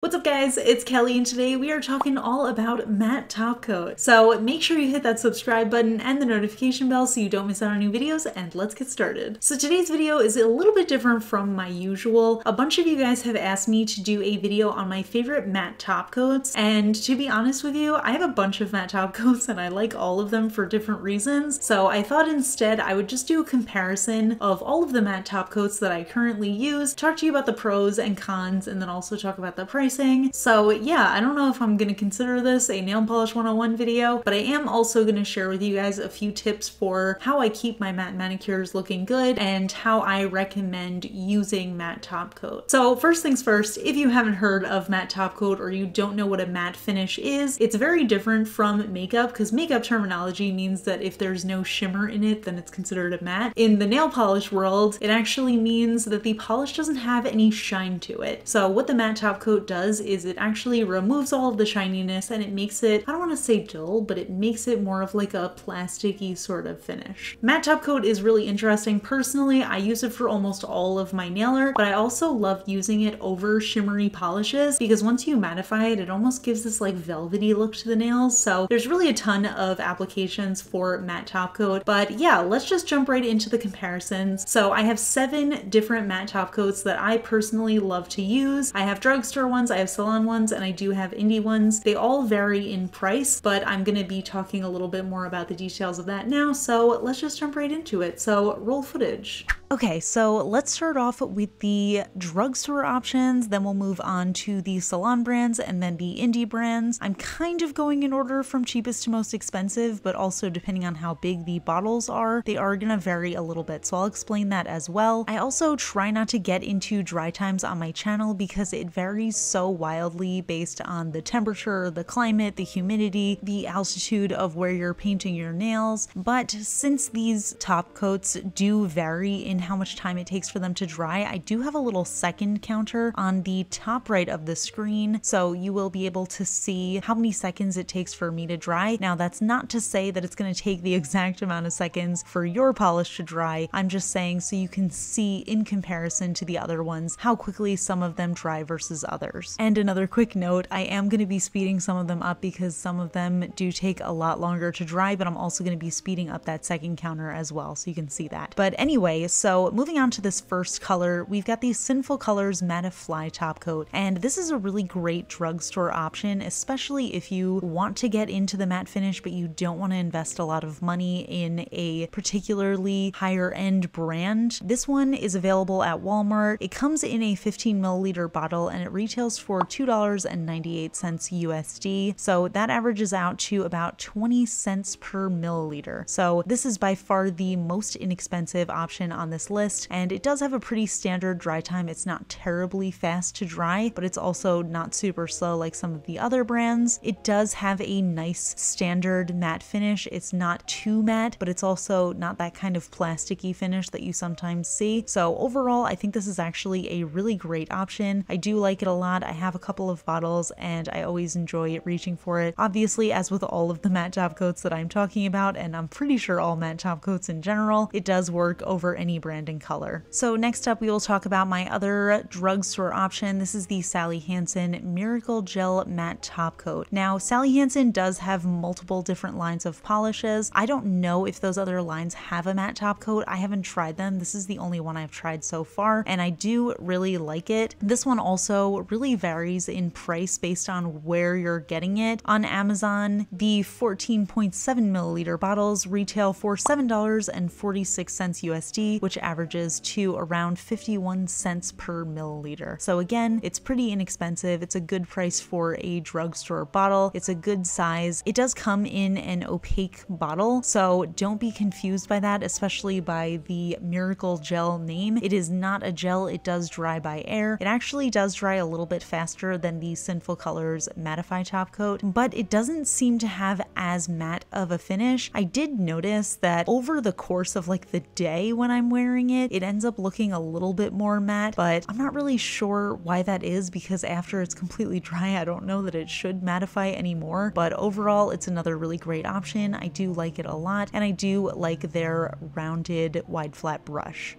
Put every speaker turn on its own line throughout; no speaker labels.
What's up guys, it's Kelly and today we are talking all about matte top coat. So make sure you hit that subscribe button and the notification bell so you don't miss out on new videos, and let's get started. So today's video is a little bit different from my usual. A bunch of you guys have asked me to do a video on my favorite matte top coats, and to be honest with you, I have a bunch of matte top coats and I like all of them for different reasons. So I thought instead I would just do a comparison of all of the matte top coats that I currently use, talk to you about the pros and cons, and then also talk about the price. So yeah, I don't know if I'm going to consider this a nail polish 101 video, but I am also going to share with you guys a few tips for how I keep my matte manicures looking good and how I recommend using matte top coat. So first things first, if you haven't heard of matte top coat or you don't know what a matte finish is, it's very different from makeup because makeup terminology means that if there's no shimmer in it, then it's considered a matte. In the nail polish world, it actually means that the polish doesn't have any shine to it. So what the matte top coat does is it actually removes all of the shininess and it makes it, I don't want to say dull, but it makes it more of like a plasticky sort of finish. Matte top coat is really interesting. Personally, I use it for almost all of my nail art, but I also love using it over shimmery polishes because once you mattify it, it almost gives this like velvety look to the nails. So there's really a ton of applications for matte top coat, but yeah, let's just jump right into the comparisons. So I have 7 different matte top coats that I personally love to use. I have drugstore ones, I have salon ones, and I do have indie ones. They all vary in price, but I'm going to be talking a little bit more about the details of that now, so let's just jump right into it. So roll footage. Okay, so let's start off with the drugstore options, then we'll move on to the salon brands and then the indie brands. I'm kind of going in order from cheapest to most expensive, but also depending on how big the bottles are, they are gonna vary a little bit, so I'll explain that as well. I also try not to get into dry times on my channel because it varies so wildly based on the temperature, the climate, the humidity, the altitude of where you're painting your nails, but since these top coats do vary in how much time it takes for them to dry, I do have a little second counter on the top right of the screen, so you will be able to see how many seconds it takes for me to dry. Now that's not to say that it's going to take the exact amount of seconds for your polish to dry. I'm just saying so you can see in comparison to the other ones how quickly some of them dry versus others. And another quick note, I am going to be speeding some of them up because some of them do take a lot longer to dry, but I'm also going to be speeding up that second counter as well so you can see that. But anyway, so moving on to this first color, we've got the Sinful Colors Matte Fly Top Coat, and this is a really great drugstore option, especially if you want to get into the matte finish but you don't want to invest a lot of money in a particularly higher end brand. This one is available at Walmart. It comes in a 15 milliliter bottle and it retails for $2.98 USD, so that averages out to about 20 cents per milliliter. So this is by far the most inexpensive option on this list, and it does have a pretty standard dry time. It's not terribly fast to dry, but it's also not super slow like some of the other brands. It does have a nice standard matte finish. It's not too matte, but it's also not that kind of plasticky finish that you sometimes see. So overall, I think this is actually a really great option. I do like it a lot. I have a couple of bottles and I always enjoy reaching for it. Obviously, as with all of the matte top coats that I'm talking about, and I'm pretty sure all matte top coats in general, it does work over any brand and color. So next up, we will talk about my other drugstore option. This is the Sally Hansen Miracle Gel Matte Top Coat. Now, Sally Hansen does have multiple different lines of polishes. I don't know if those other lines have a matte top coat. I haven't tried them. This is the only one I've tried so far, and I do really like it. This one also really varies in price based on where you're getting it. On Amazon, the 14.7 milliliter bottles retail for $7.46 USD, which averages to around 51 cents per milliliter. So again, it's pretty inexpensive. It's a good price for a drugstore bottle. It's a good size. It does come in an opaque bottle, so don't be confused by that, especially by the Miracle Gel name. It is not a gel. It does dry by air. It actually does dry a little bit faster than the Sinful Colors Mattify Top Coat, but it doesn't seem to have as matte of a finish. I did notice that over the course of like the day when I'm wearing it, it ends up looking a little bit more matte, but I'm not really sure why that is because after it's completely dry, I don't know that it should mattify anymore. But overall, it's another really great option. I do like it a lot, and I do like their rounded wide flat brush.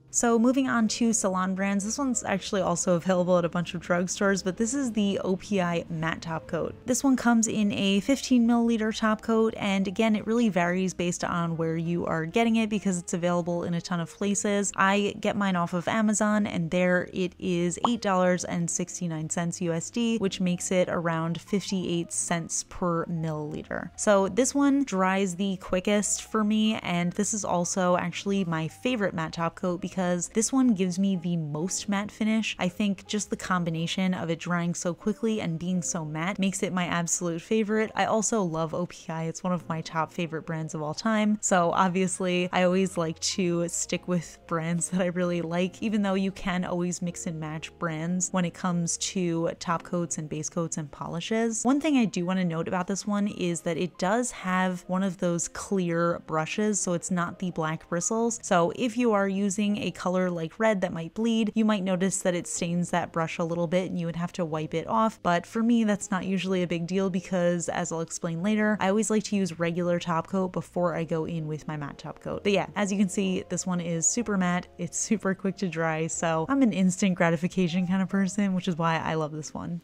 So moving on to salon brands, this one's actually also available at a bunch of drugstores, but this is the OPI matte top coat. This one comes in a 15 milliliter top coat, and again, it really varies based on where you are getting it because it's available in a ton of places. I get mine off of Amazon, and there it is $8.69 USD, which makes it around 58 cents per milliliter. So this one dries the quickest for me, and this is also actually my favorite matte top coat because this one gives me the most matte finish. I think just the combination of it drying so quickly and being so matte makes it my absolute favorite. I also love OPI. It's one of my top favorite brands of all time. So obviously I always like to stick with brands that I really like, even though you can always mix and match brands when it comes to top coats and base coats and polishes. One thing I do want to note about this one is that it does have one of those clear brushes, so it's not the black bristles. So if you are using a color like red that might bleed, you might notice that it stains that brush a little bit and you would have to wipe it off. But for me, that's not usually a big deal because, as I'll explain later, I always like to use regular top coat before I go in with my matte top coat. But yeah, as you can see, this one is super matte. It's super quick to dry. So I'm an instant gratification kind of person, which is why I love this one.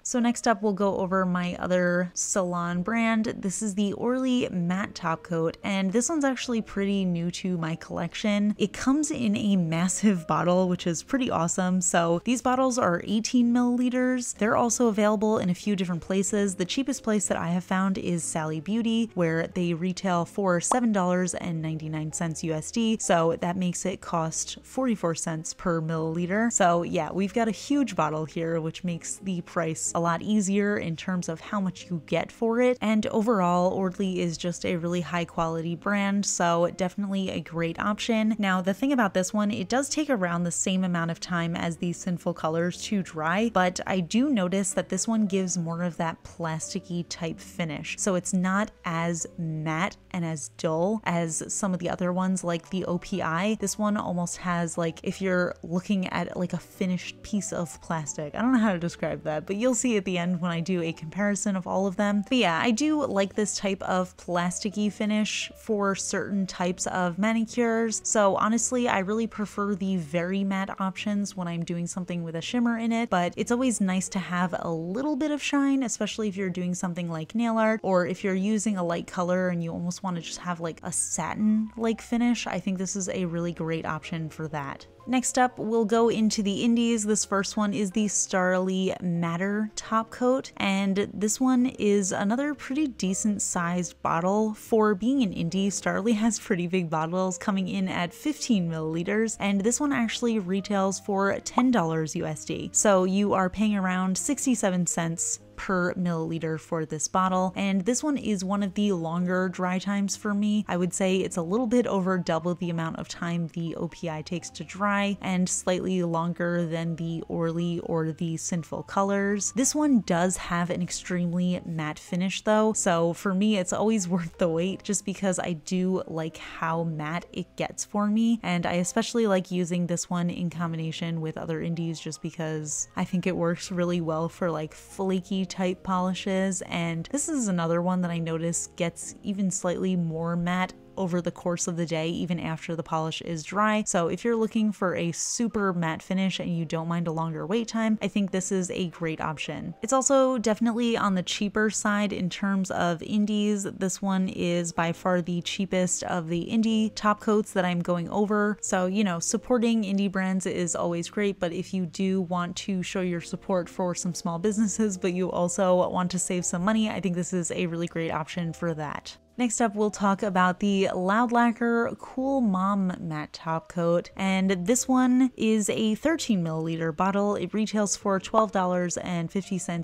So next up, we'll go over my other salon brand. This is the ORLY matte top coat, and this one's actually pretty new to my collection. It comes in a massive bottle, which is pretty awesome. So these bottles are 18 milliliters. They're also available in a few different places. The cheapest place that I have found is Sally Beauty, where they retail for $7.99 USD. So that makes it cost 44 cents per milliliter. So yeah, we've got a huge bottle here, which makes the price a lot easier in terms of how much you get for it. And overall, ORLY is just a really high quality brand, so definitely a great option. Now, the thing about this one, it does take around the same amount of time as the Sinful Colors to dry, but I do notice that this one gives more of that plasticky type finish. So it's not as matte and as dull as some of the other ones like the OPI. This one almost has, like, if you're looking at like a finished piece of plastic, I don't know how to describe that, but you'll see at the end when I do a comparison of all of them. But yeah, I do like this type of plasticky finish for certain types of manicures. So honestly, I really prefer the very matte options when I'm doing something with a shimmer in it, but it's always nice to have a little bit of shine, especially if you're doing something like nail art, or if you're using a light color and you almost want to just have like a satin-like finish. I think this is a really great option for that. Next up, we'll go into the indies. This first one is the Starly Matter top coat, and this one is another pretty decent sized bottle. For being an indie, Starly has pretty big bottles coming in at 15 milliliters, and this one actually retails for $10 USD. So you are paying around 67 cents per milliliter for this bottle, and this one is one of the longer dry times for me. I would say it's a little bit over double the amount of time the OPI takes to dry and slightly longer than the ORLY or the Sinful Colors. This one does have an extremely matte finish though, so for me it's always worth the wait just because I do like how matte it gets for me, and I especially like using this one in combination with other indies just because I think it works really well for like flaky type polishes. And this is another one that I notice gets even slightly more matte over the course of the day, even after the polish is dry. So if you're looking for a super matte finish and you don't mind a longer wait time, I think this is a great option. It's also definitely on the cheaper side in terms of indies. This one is by far the cheapest of the indie top coats that I'm going over. So, you know, supporting indie brands is always great, but if you do want to show your support for some small businesses, but you also want to save some money, I think this is a really great option for that. Next up, we'll talk about the Loud Lacquer Cool Mom Matte Top Coat, and this one is a 13 milliliter bottle. It retails for $12.50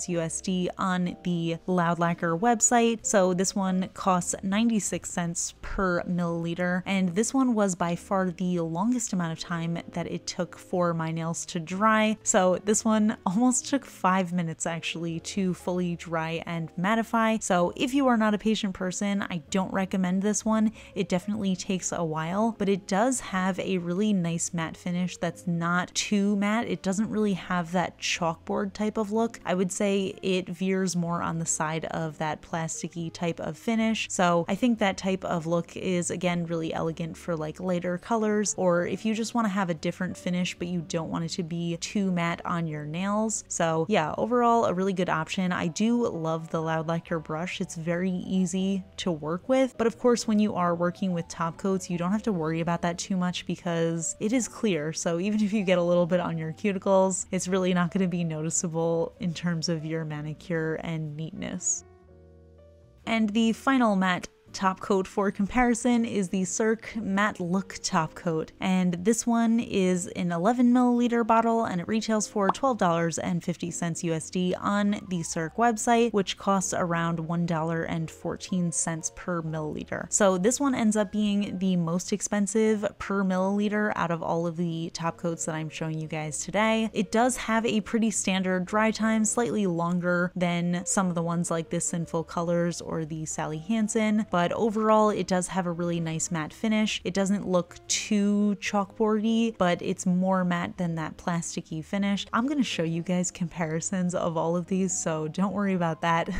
USD on the Loud Lacquer website, so this one costs 96 cents per milliliter, and this one was by far the longest amount of time that it took for my nails to dry. So this one almost took 5 minutes actually to fully dry and mattify. So if you are not a patient person, I don't recommend this one. It definitely takes a while, but it does have a really nice matte finish that's not too matte. It doesn't really have that chalkboard type of look. I would say it veers more on the side of that plasticky type of finish. So I think that type of look is, again, really elegant for like lighter colors, or if you just want to have a different finish but you don't want it to be too matte on your nails. So yeah, overall a really good option. I do love the Loud Lacquer brush. It's very easy to work with, but of course when you are working with top coats, you don't have to worry about that too much because it is clear. So even if you get a little bit on your cuticles, it's really not going to be noticeable in terms of your manicure and neatness. And the final matte top coat for comparison is the Circ Matte Look top coat, and this one is an 11 milliliter bottle and it retails for $12.50 USD on the Circ website, which costs around $1.14 per milliliter. So this one ends up being the most expensive per milliliter out of all of the top coats that I'm showing you guys today. It does have a pretty standard dry time, slightly longer than some of the ones like this Sinful Colors or the Sally Hansen, but overall it does have a really nice matte finish. It doesn't look too chalkboardy, but it's more matte than that plasticky finish. I'm going to show you guys comparisons of all of these, so don't worry about that.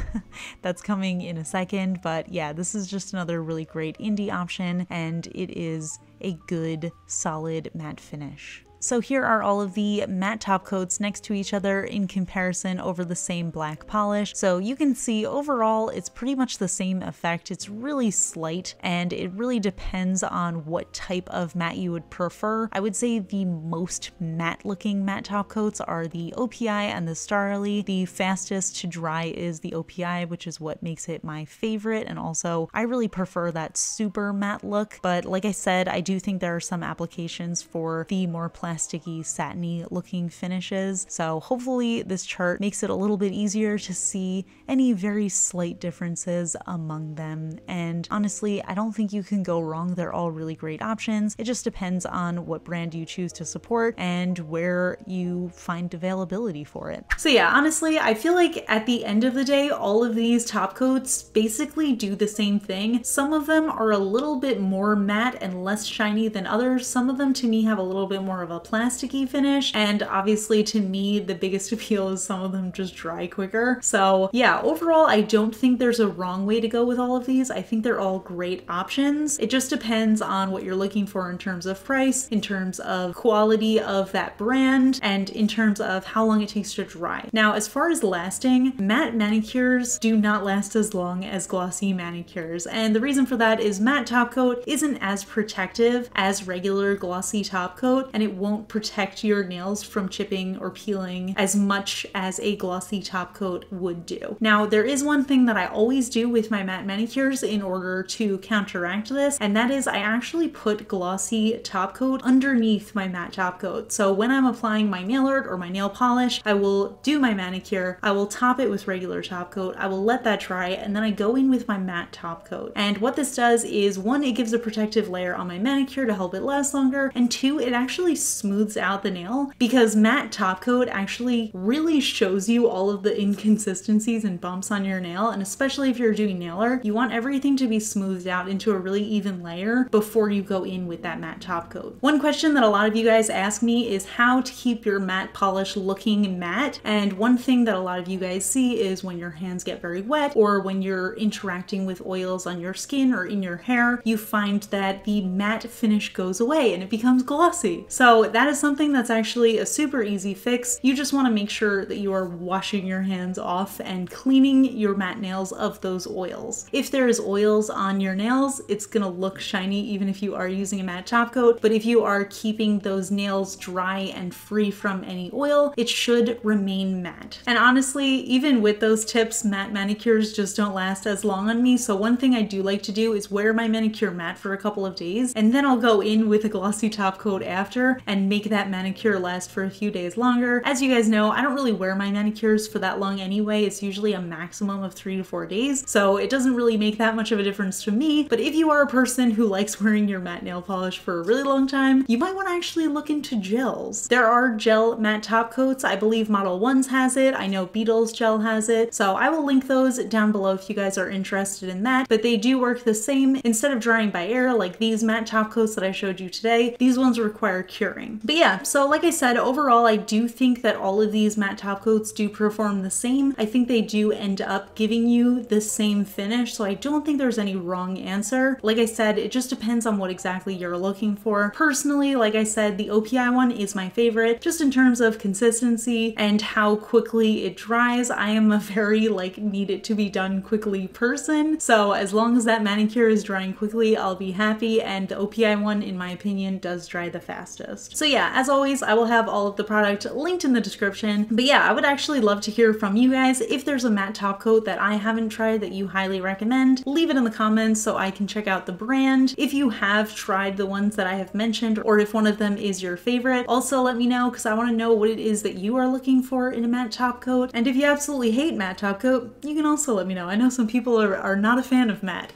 That's coming in a second, but yeah, this is just another really great indie option, and it is a good, solid matte finish. So here are all of the matte top coats next to each other in comparison over the same black polish. So you can see overall it's pretty much the same effect. It's really slight and it really depends on what type of matte you would prefer. I would say the most matte looking matte top coats are the OPI and the Starly. The fastest to dry is the OPI, which is what makes it my favorite, and also I really prefer that super matte look. But like I said, I do think there are some applications for the more plasticky, satiny looking finishes. So hopefully this chart makes it a little bit easier to see any very slight differences among them. And honestly, I don't think you can go wrong. They're all really great options. It just depends on what brand you choose to support and where you find availability for it. So yeah, honestly, I feel like at the end of the day, all of these top coats basically do the same thing. Some of them are a little bit more matte and less shiny than others. Some of them to me have a little bit more of a plasticky finish, and obviously to me the biggest appeal is some of them just dry quicker. So yeah, overall I don't think there's a wrong way to go with all of these. I think they're all great options. It just depends on what you're looking for in terms of price, in terms of quality of that brand, and in terms of how long it takes to dry. Now as far as lasting, matte manicures do not last as long as glossy manicures, and the reason for that is matte top coat isn't as protective as regular glossy top coat, and it won't protect your nails from chipping or peeling as much as a glossy top coat would do. Now, there is one thing that I always do with my matte manicures in order to counteract this, and that is I actually put glossy top coat underneath my matte top coat. So when I'm applying my nail art or my nail polish, I will do my manicure, I will top it with regular top coat, I will let that dry, and then I go in with my matte top coat. And what this does is, one, it gives a protective layer on my manicure to help it last longer, and two, it actually smooths out the nail, because matte top coat actually really shows you all of the inconsistencies and bumps on your nail, and especially if you're doing nail art, you want everything to be smoothed out into a really even layer before you go in with that matte top coat. One question that a lot of you guys ask me is how to keep your matte polish looking matte, and one thing that a lot of you guys see is when your hands get very wet or when you're interacting with oils on your skin or in your hair, you find that the matte finish goes away and it becomes glossy. So that is something that's actually a super easy fix. You just want to make sure that you are washing your hands off and cleaning your matte nails of those oils. If there is oils on your nails, it's gonna look shiny even if you are using a matte top coat, but if you are keeping those nails dry and free from any oil, it should remain matte. And honestly, even with those tips, matte manicures just don't last as long on me. So one thing I do like to do is wear my manicure matte for a couple of days, and then I'll go in with a glossy top coat after, and make that manicure last for a few days longer. As you guys know, I don't really wear my manicures for that long anyway. It's usually a maximum of 3 to 4 days, so it doesn't really make that much of a difference to me. But if you are a person who likes wearing your matte nail polish for a really long time, you might want to actually look into gels. There are gel matte top coats. I believe Model 1's has it. I know Beetle's gel has it. So I will link those down below if you guys are interested in that. But they do work the same. Instead of drying by air like these matte top coats that I showed you today, these ones require curing. But yeah, so like I said, overall I do think that all of these matte top coats do perform the same. I think they do end up giving you the same finish, so I don't think there's any wrong answer. Like I said, it just depends on what exactly you're looking for. Personally, like I said, the OPI one is my favorite, just in terms of consistency and how quickly it dries. I am a very need it to be done quickly person, so as long as that manicure is drying quickly, I'll be happy, and the OPI one, in my opinion, does dry the fastest. So yeah, as always, I will have all of the product linked in the description. But yeah, I would actually love to hear from you guys. If there's a matte top coat that I haven't tried that you highly recommend, leave it in the comments so I can check out the brand. If you have tried the ones that I have mentioned, or if one of them is your favorite, also let me know, because I want to know what it is that you are looking for in a matte top coat. And if you absolutely hate matte top coat, you can also let me know. I know some people are not a fan of matte.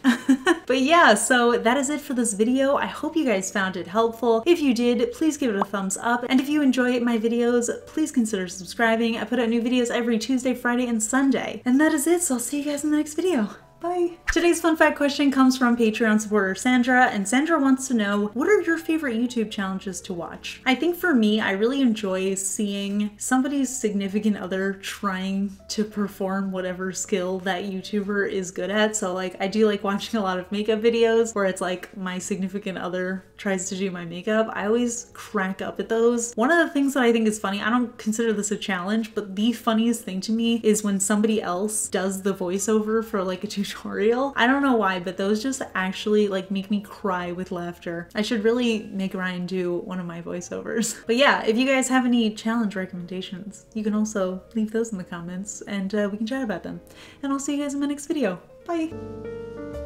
But yeah, so that is it for this video. I hope you guys found it helpful. If you did, please give it a thumbs up. And if you enjoy my videos, please consider subscribing. I put out new videos every Tuesday, Friday, and Sunday. And that is it, so I'll see you guys in the next video. Bye. Today's fun fact question comes from Patreon supporter Sandra, and Sandra wants to know, what are your favorite YouTube challenges to watch? I think for me, I really enjoy seeing somebody's significant other trying to perform whatever skill that YouTuber is good at. So I do like watching a lot of makeup videos where it's like my significant other tries to do my makeup. I always crack up at those. One of the things that I think is funny, I don't consider this a challenge, but the funniest thing to me is when somebody else does the voiceover for a tutorial. I don't know why, but those just actually make me cry with laughter. I should really make Ryan do one of my voiceovers. But yeah, if you guys have any challenge recommendations, you can also leave those in the comments and we can chat about them. And I'll see you guys in my next video. Bye!